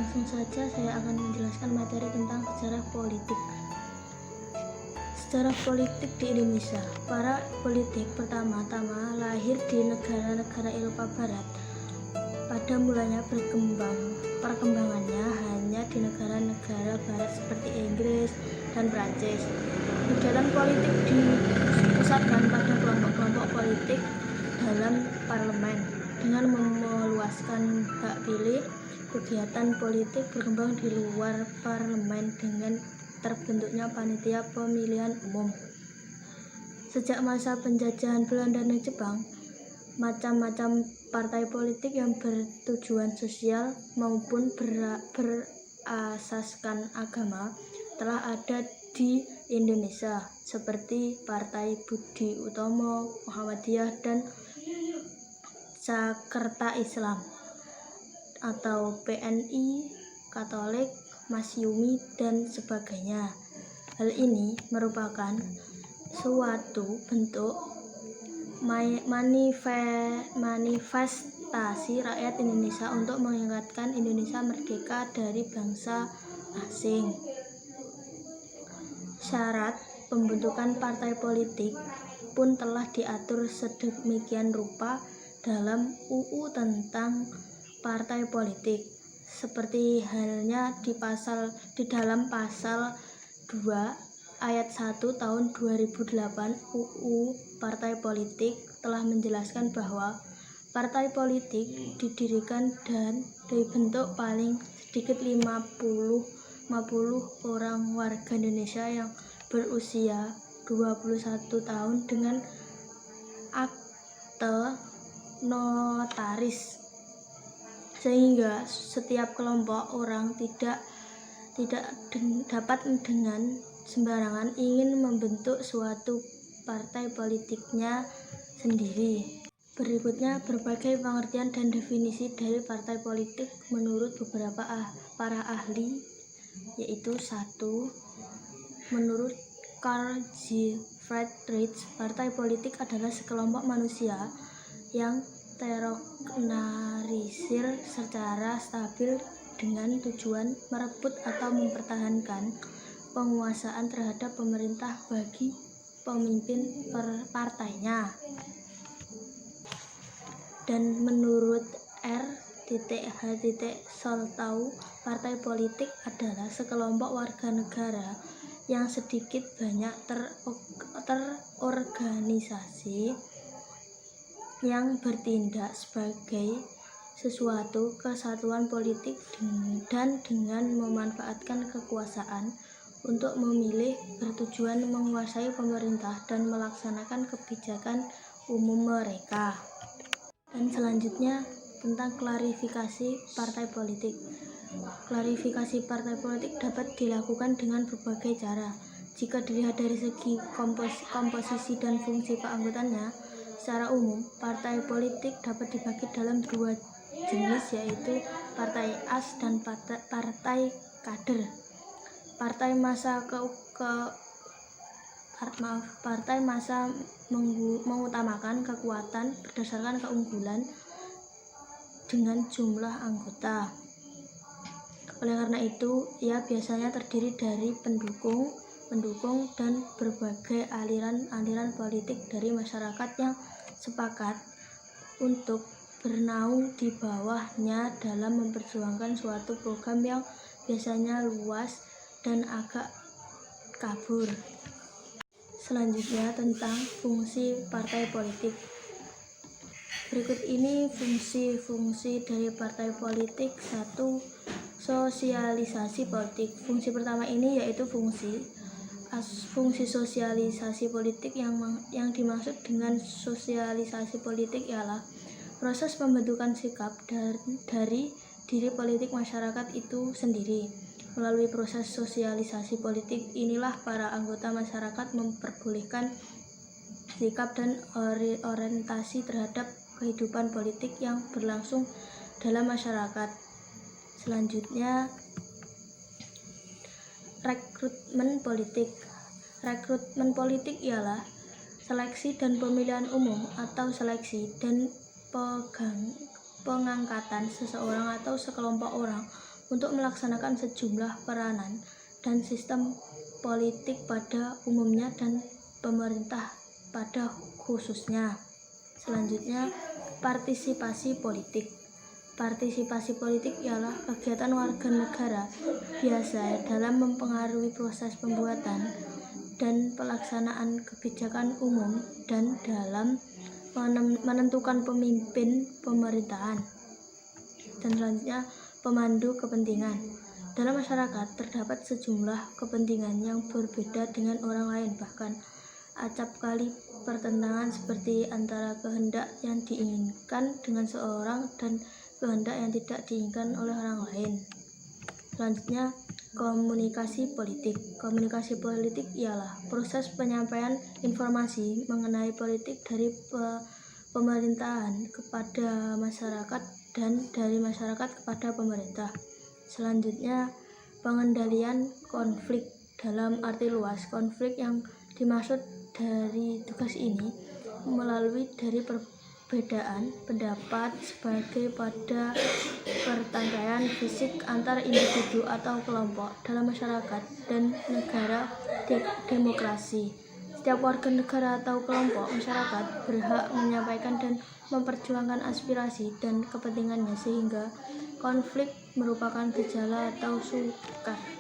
Langsung saja saya akan menjelaskan materi tentang sejarah politik. Sejarah politik di Indonesia. Para politik pertama-tama lahir di negara-negara Eropa Barat. Pada mulanya perkembangannya hanya di negara-negara barat seperti Inggris dan Prancis. Kegiatan politik dipusatkan pada kelompok-kelompok politik dalam parlemen. Dengan meluaskan hak pilih, kegiatan politik berkembang di luar parlemen dengan terbentuknya panitia pemilihan umum. Sejak masa penjajahan Belanda dan Jepang, macam-macam partai politik yang bertujuan sosial maupun berasaskan agama telah ada di Indonesia, seperti Partai Budi Utomo, Muhammadiyah, dan Cakerta Islam atau PNI, Katolik, Masyumi, dan sebagainya. Hal ini merupakan suatu bentuk manifestasi rakyat Indonesia untuk mengingatkan Indonesia merdeka dari bangsa asing. Syarat pembentukan partai politik pun telah diatur sedemikian rupa dalam UU tentang partai politik, seperti halnya di dalam pasal 2 ayat 1 tahun 2008 UU Partai Politik telah menjelaskan bahwa partai politik didirikan dan dibentuk paling sedikit 50 orang warga Indonesia yang berusia 21 tahun dengan akte notaris, sehingga setiap kelompok orang tidak dapat dengan sembarangan ingin membentuk suatu partai politiknya sendiri. Berikutnya berbagai pengertian dan definisi dari partai politik menurut beberapa para ahli, yaitu 1. Menurut Carl G. Friedrich, partai politik adalah sekelompok manusia yang terorganisir secara stabil dengan tujuan merebut atau mempertahankan penguasaan terhadap pemerintah bagi pemimpin partainya. Dan menurut R.H. Soltau, partai politik adalah sekelompok warga negara yang sedikit banyak terorganisasi yang bertindak sebagai sesuatu kesatuan politik dan dengan memanfaatkan kekuasaan untuk memilih, bertujuan menguasai pemerintah dan melaksanakan kebijakan umum mereka. Dan selanjutnya tentang klarifikasi partai politik. Klarifikasi partai politik dapat dilakukan dengan berbagai cara. Jika dilihat dari segi komposisi dan fungsi keanggotaannya, secara umum partai politik dapat dibagi dalam 2 jenis, yaitu partai as dan partai kader. Partai massa mengutamakan kekuatan berdasarkan keunggulan dengan jumlah anggota. Oleh karena itu, ia biasanya terdiri dari pendukung dan berbagai aliran politik dari masyarakat yang sepakat untuk bernaung di bawahnya dalam memperjuangkan suatu program yang biasanya luas dan agak kabur. Selanjutnya tentang fungsi partai politik. Berikut ini fungsi-fungsi dari partai politik. 1. Sosialisasi politik. Fungsi pertama ini yaitu fungsi sosialisasi politik. Yang dimaksud dengan sosialisasi politik ialah proses pembentukan sikap dari diri politik masyarakat itu sendiri. Melalui proses sosialisasi politik inilah para anggota masyarakat memperbolehkan sikap dan orientasi terhadap kehidupan politik yang berlangsung dalam masyarakat. Selanjutnya, rekrutmen politik. Rekrutmen politik ialah seleksi dan pemilihan umum atau seleksi dan pengangkatan seseorang atau sekelompok orang untuk melaksanakan sejumlah peranan dan sistem politik pada umumnya dan pemerintah pada khususnya. Selanjutnya, partisipasi politik. Partisipasi politik ialah kegiatan warga negara biasa dalam mempengaruhi proses pembuatan dan pelaksanaan kebijakan umum dan dalam menentukan pemimpin pemerintahan. Dan selanjutnya, pemandu kepentingan. Dalam masyarakat terdapat sejumlah kepentingan yang berbeda dengan orang lain, bahkan acap kali pertentangan seperti antara kehendak yang diinginkan dengan seorang dan kehendak yang tidak diinginkan oleh orang lain. Selanjutnya, komunikasi politik. Komunikasi politik ialah proses penyampaian informasi mengenai politik dari pemerintahan kepada masyarakat dan dari masyarakat kepada pemerintah. Selanjutnya, pengendalian konflik. Dalam arti luas, konflik yang dimaksud dari tugas ini melalui dari perbedaan pendapat sebagai pada pertangkaian fisik antar individu atau kelompok dalam masyarakat dan negara demokrasi. Setiap warga negara atau kelompok masyarakat berhak menyampaikan dan memperjuangkan aspirasi dan kepentingannya, sehingga konflik merupakan gejala atau sukar.